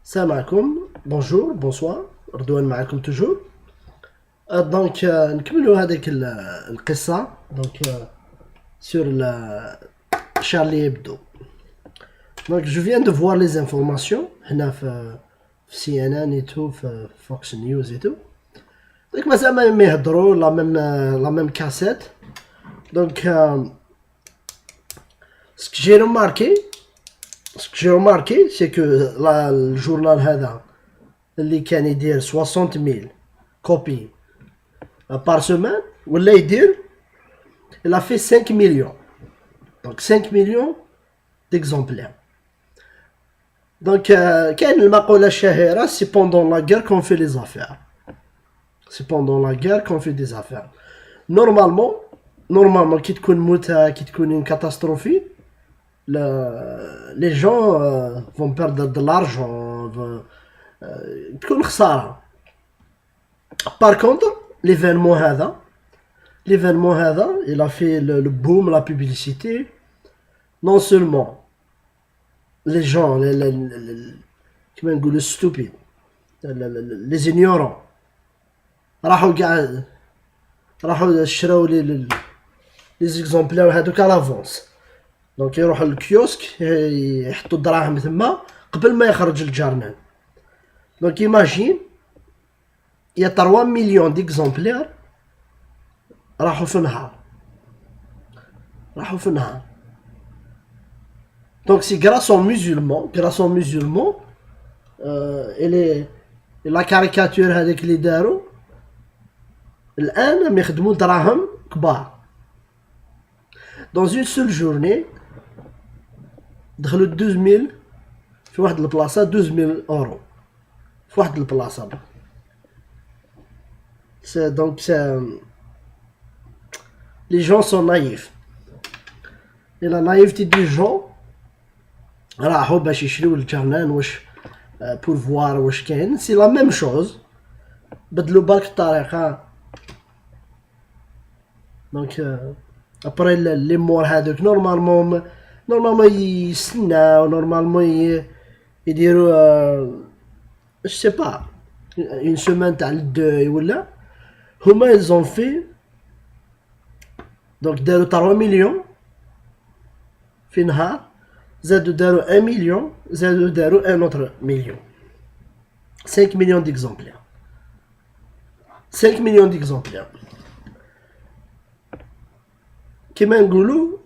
Salam alaikum, bonjour, bonsoir, Redouane معاكم toujours. Donc, نكملوا هذيك القصة sur Charlie Hebdo. Donc, je viens de voir les informations هنا في CNN et tout, في Fox News et tout. Donc, مازال ما يهضروا la même cassette. Donc, ce que j'ai remarqué, c'est que le journal هذا اللي كان يدير 60,000 copies par semaine ولا يدير il a fait 5 millions, donc 5 millions d'exemplaires. Donc كاين المقولة الشهيرة c'est pendant la guerre qu'on fait les affaires, c'est pendant la guerre qu'on fait des affaires. Normalement كي تكون موتة كي تكون une catastrophe, les gens vont perdre de l'argent, تكون خسارة. Par contre, l'événement هذا, il a fait le boom, la publicité. Non seulement les gens, comment نقولوا stupides, les ignorants, راحوا شراو les exemplaires هذوك à l'avance. Donc يروحوا للكيوسك يحطوا الدراهم ثما قبل ما يخرج الجرنان. Donc imagine, il y a 3 millions d'exemplaires راحوا في نهار. Donc c'est grâce aux musulmans, et la caricature هذيك اللي داروا الآن يخدموا دراهم كبار. Dans une seule journée دخلوا 12,000 في واحد البلاصة, 12,000 euros في واحد البلاصة. Donc les gens sont naïfs. Et la naïveté des gens راحوا باش يشريو الجرنان واش pour voir واش كاين. C'est la même chose, بدلوا برك الطريقة. Donc après les morts هذوك normalement يستناو, normalement يديروا je sais pas une semaine تاع الدوي ولا. هما ils ont fait donc داروا 3 millions في نهار, زادوا داروا 1 million, زادوا داروا un autre million, 5 millions d'exemplaires. 5 millions d'exemplaires. كما نقولوا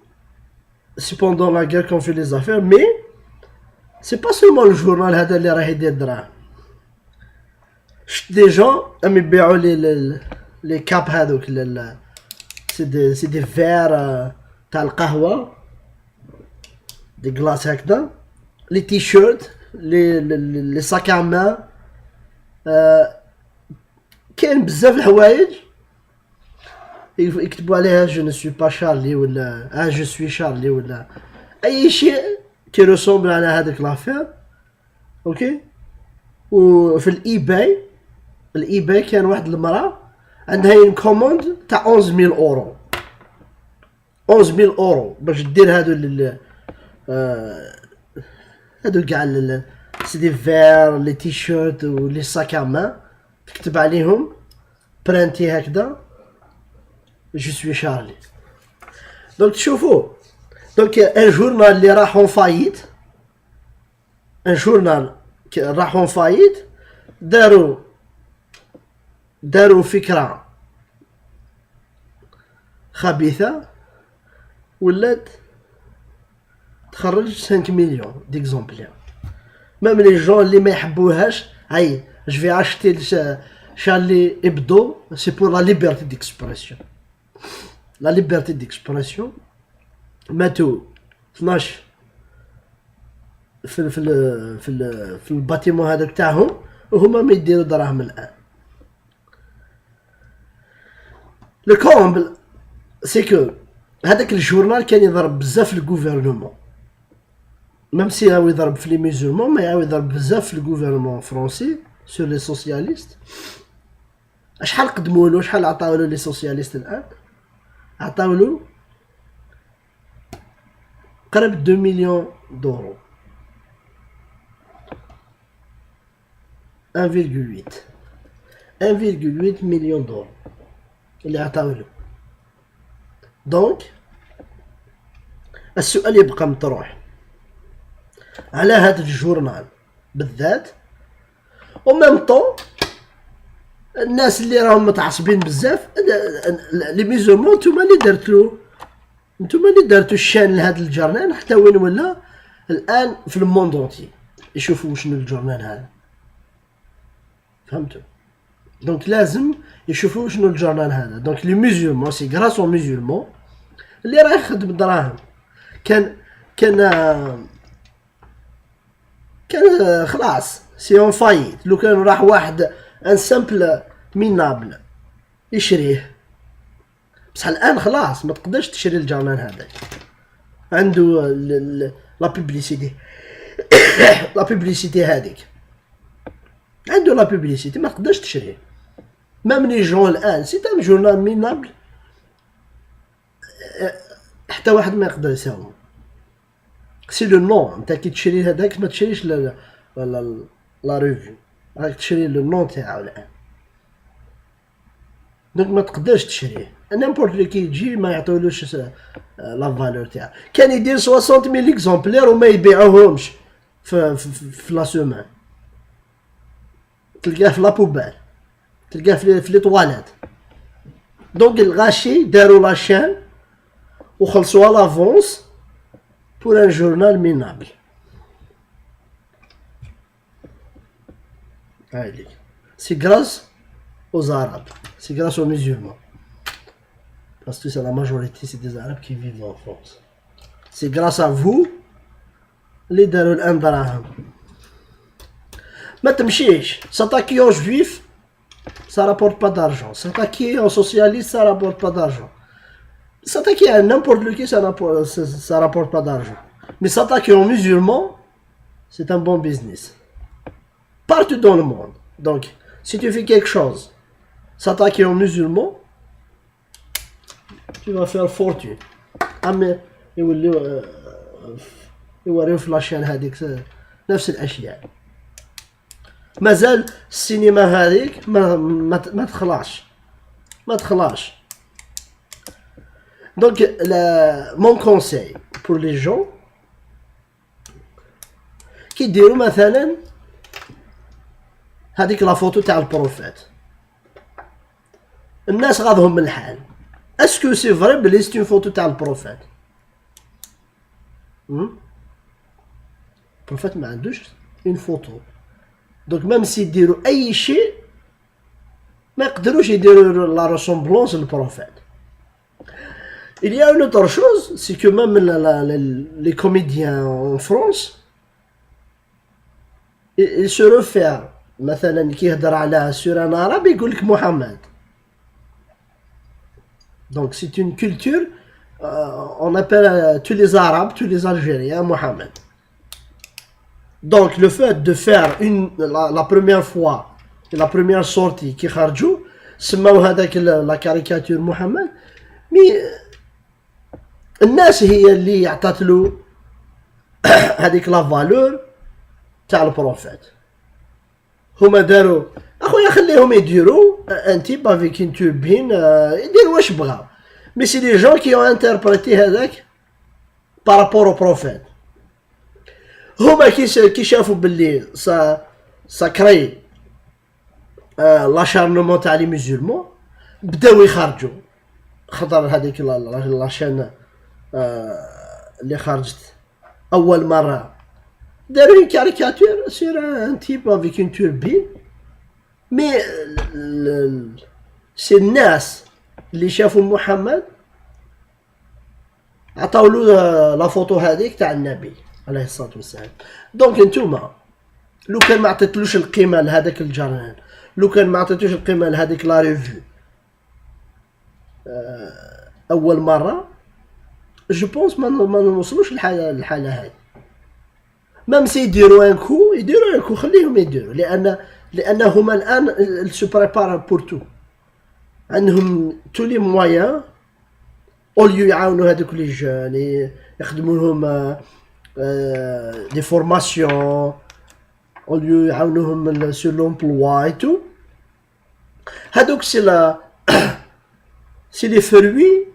c'est pendant la guerre qu'on fait les affaires, mais c'est pas seulement le journal هذا اللي راه يدير دراهم. شفت دي جون راهم يبيعوا لي كاب هذوك, سي دي فير تاع القهوة, دي غلاس هكذا, لي تي شيرت, لي ساك ا مان, كاين بزاف الحوايج يكتبوا عليها جو نو سوي با شارلي ولا جو سوي شارلي ولا اي شيء كي ريسومبل على هذاك لافير. اوكي. وفي الايباي كان واحد المراه عندها اون كوموند تاع 11,000 اورو, 11,000 اورو باش دير هادو كاع سي دي فير, لي تي شيرت ولي ساك ا مان, تكتب عليهم برانتي هكذا جو سوي شارلي. دونك تشوفوا, دونك ان جورنال اللي راحون فايت, داروا فكرة خبيثة ولات تخرج 5 مليون ديكزومبلير. ميم لي جون اللي ما يحبوهاش, هاي جو في اشتي شارلي ابدو, سي بور لا ليبرتي ديكسبرسيون. لا ليبرتي ديكسبرسيون ماتوا 12 في الباتيمون هذاك تاعهم, وهما ما يديروا دراهم الان. لو كومبل سي كو هذاك الجورنال كان يضرب بزاف الغوفرنمون, ميم سي راهو يضرب في لي ميزولمون, ما يعاود يضرب بزاف في الغوفرنمون فرونسي سور لي سوسياليست. شحال قدمولو, شحال عطاولو لي سوسياليست الان؟ عطاولو قرب 2 مليون دورو. 1,8 1,8 مليون دولار اللي عطاوله. دونك السؤال يبقى مطروح على هذا الجورنال بالذات، وميم طون الناس اللي راهم متعصبين بزاف لي ميزومون نتوما اللي درتو الشان لهذا الجورنال حتى وين ولا الان في الموند اونتي يشوفوا شنو الجورنال هذا، فهمتوا؟ دونك لازم يشوفوا شنو الجورنال هذا. دونك لي ميزومون سي غراس او ميزومون اللي راه يخدم الدراهم. كان خلاص سي اون فايت. لو كان راح واحد ان سامبل مينابل يشريه، بصح الان خلاص ما تقدرش تشري الجورنال هذا، عنده لا بوبليسيتي لا بوبليسيتي هذيك، عنده لا بوبليسيتي ما تقدرش تشريه. ميم لي جون الان سي ان جورنال مينابل حتى واحد ما يقدر يساوم. سي لو نون، انت كي تشري هذاك ما تشريش لا ريفيو، راك تشري لو نون تاعو الان. دونك ما تقدرش تشريه، نيمبورت لي كي يجي ما يعطيولوش لا فالور تاعو. كان يدير 60,000 اكزومبلير وما يبيعوهمش في لا سومان، تلقاه في لابوبال، تلقاه في لي طواليت. دونك الغاشي داروا لاشين وخلصوها لافونس بور ان جورنال مينابل. هايليك سي غراس aux Arabes, c'est grâce aux musulmans. Parce que c'est la majorité, c'est des Arabes qui vivent en France. C'est grâce à vous اللي داروا الان دراهم. ما تمشيش s'attaquer aux juifs ça rapporte pas d'argent, s'attaquer aux socialistes ça rapporte pas d'argent, s'attaquer à n'importe lequel ça rapporte pas d'argent, mais s'attaquer aux musulmans c'est un bon business partout dans le monde. Donc si tu fais quelque chose s'attaquer aux musulmans tu vas faire fortune. اما يوريو في لاشين هذيك نفس الاشياء. مازال السينما هذيك ما تخلاش. دونك مون كونساي بور لي جون كي ديروا مثلا هذيك لا فوتو تاع البروفيت، الناس غاضهم من الحال. اسكو سي فري بلي سي اون فوتو تاع البروفيت؟ البروفيت ما عندوش اون فوتو. دونك ميم سي يديروا اي شيء ما يقدروش يديروا لا ريسومبلونس للبروفيت. Il y a une autre chose, c'est que même les comédiens en France, ils se réfèrent. مثلا كي يهضر على sur un arabe يقول لك محمد. Donc c'est une culture, on appelle tous les arabes, tous les algériens Mohamed. Donc le fait de faire la première fois, la première sortie qui خرجوا سماو هذاك la caricature محمد، مي الناس هي اللي عطات له هذيك لا فالور تاع البروفيت. هما داروا اخويا خليهم يديروا ان تيب افيك ان توربين يديروا واش بغاو، مي سي لي جون كي اون انتربريتي هذاك بارابور او بروفيت. هما كي شافوا باللي سا كري لاشارنمون تاع لي مسلمون بداو يخرجوا. خطر هذيك لاشين اللي خرجت اول مره داروا كاريكاتور سير ان تيب افيك اون توربين، مي سي الناس اللي شافوا محمد عطاولو لا فوتو هذيك تاع النبي عليه الصلاه والسلام. دونك نتوما لو كان ما عطيتلوش القيمه لهذاك الجرنان، لو كان ما عطيتوش القيمه لهذيك لا ريفيو اول مره، جو بونس ما نوصلوش الحاله هذه. ميم سي يديروا ان كو خليهم يديروا، لان هما الان سو بريبار بور تو، عندهم تو لي مويان اوليو يعاونوا هذوك لي جون يخدموا لهم دي فورماسيون au lieu يعاونوهم sur l'emploi et tout. هادوك c'est les fruits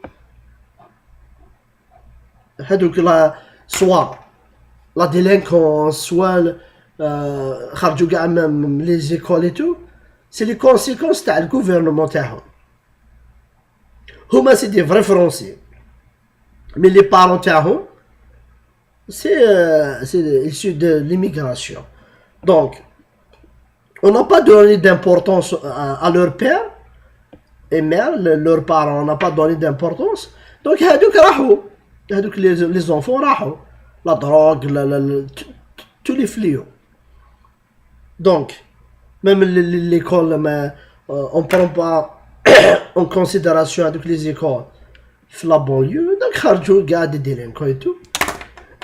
هادوك soit la délinquance soit خرجوا كاع من les écoles et tout, c'est les conséquences تاع الgouvernement تاعهم. هما c'est des vrais français, mais les parents تاعهم c'est issu de l'immigration. Donc on n'a pas donné d'importance à leur père et mère, leurs parents, on n'a pas donné d'importance. Donc هادوك راحوا, هادوك les enfants راحوا la drogue, tous les fléaux. Donc même l'école, on ne prend pas en considération avec les écoles في la banlieue, donc خرجوا كاع des délinquants et tout.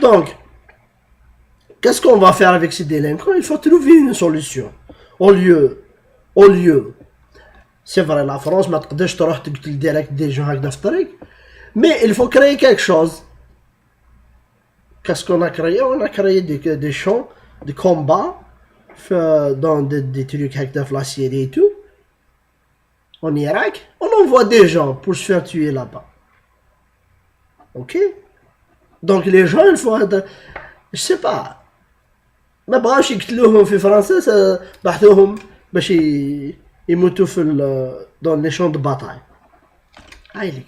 Donc qu'est-ce qu'on va faire avec ces délinquants? Il faut trouver une solution. Au lieu, c'est vrai, la France ما تقدرش تروح تقتل direct des gens هكذا في الطريق, mais il faut créer quelque chose. Qu'est-ce qu'on a créé? On a créé des champs de combat dans des trucs هكذا في la Syrie et tout. En Irak, on envoie des gens pour se faire tuer là-bas. Ok? Donc les gens, il faut être, je sais pas, ما بغاوش يقتلوهم في فرنسا, بعثوهم باش يموتوا في dans les champs de bataille. هايليك.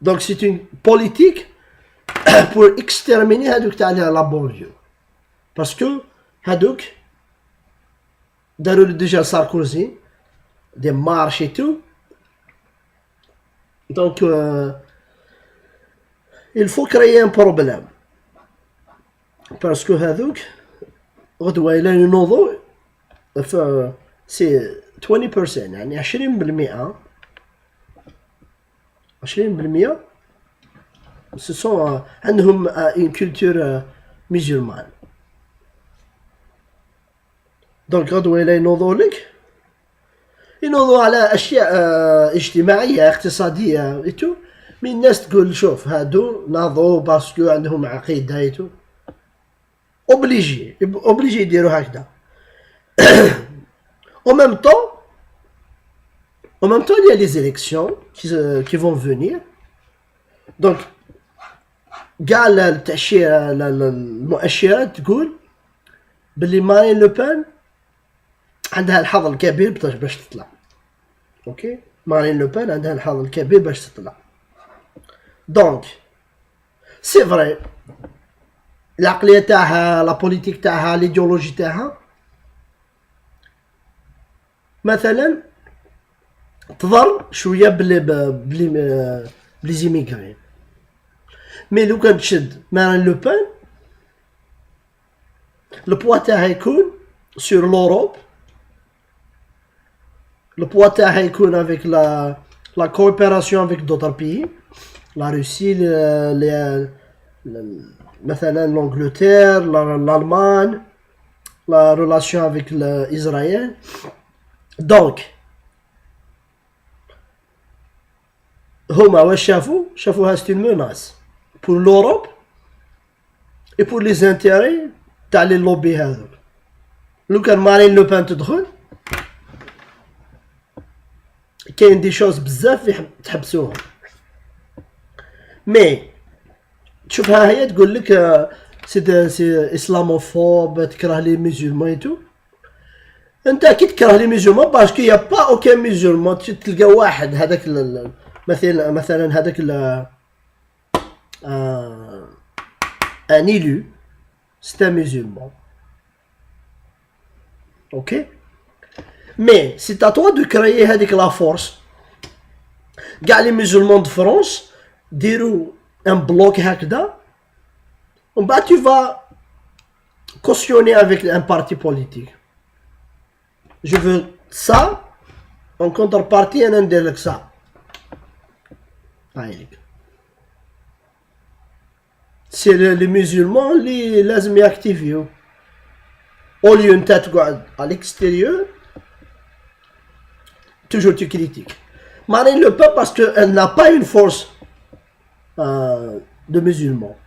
Donc c'est une politique pour exterminer هادوك تاع la banlieue. Parce que هادوك داروا déjà Sarkozy des marches et tout. Donc il faut créer un problème. Parce que هذوك غدوة إلا ينوضوا سي 20%, يعني 20% ce sont عندهم une culture musulmane. Donc غدوة إلا ينوضوا لك, ينوضوا على أشياء اجتماعية اقتصادية et tout, mais الناس تقول شوف هادو ناضوا باسكو عندهم عقيدة et tout. obligé يديروا هكذا. En même temps, il y a les élections qui vont venir. Donc كاع التأشيرة المؤشرات تقول باللي مارين لوبان عندها الحظ الكبير باش تطلع. اوكي, مارين لوبان عندها الحظ الكبير باش تطلع. دونك سي فري العقلية تاعها, لا بوليتيك تاعها, ليديولوجي تاعها مثلا تضر شويه بلي زيميغري. مي لو كان تشد مارين لوبان البوا تاعها يكون سور لوروب, البوا تاعها يكون افيك لا كوبيراسيون افيك دوطر بيي, لا روسي, مثلا l'Angleterre, l'Allemagne, la relation avec Israël. Donc هما واش شافوها c'est une menace pour l'Europe et pour les intérêts تاع لي لوبي هذوك. لو كان مارين لوبان تدخل كاين دي شوز بزاف تحبسوهم. مي تشوفها هي تقول لك سي اسلاموفوب, تكره لي ميزيلمون اي تو. انت كي تكره لي ميزيلمون باسكو يا با اوكان ميزيلمون, تلقى واحد هذاك مثلا هذاك ان ايلو سي ان ميزيلمون. اوكي, مي سي تا توا دو كريي هذيك لا فورس. كاع لي ميزيلمون دو فرونس ديروا un bloc هكذا, ومن بعد tu vas cautionner avec un parti politique. Je veux ça, en contrepartie انا ندير لك ça. هايليك. سي لي musulmans اللي لازم ياكتيفيو. au lieu نتا تقعد à l'extérieur toujours tu critiques. Marine Le Pen parce qu'elle n'a pas une force de musulmans.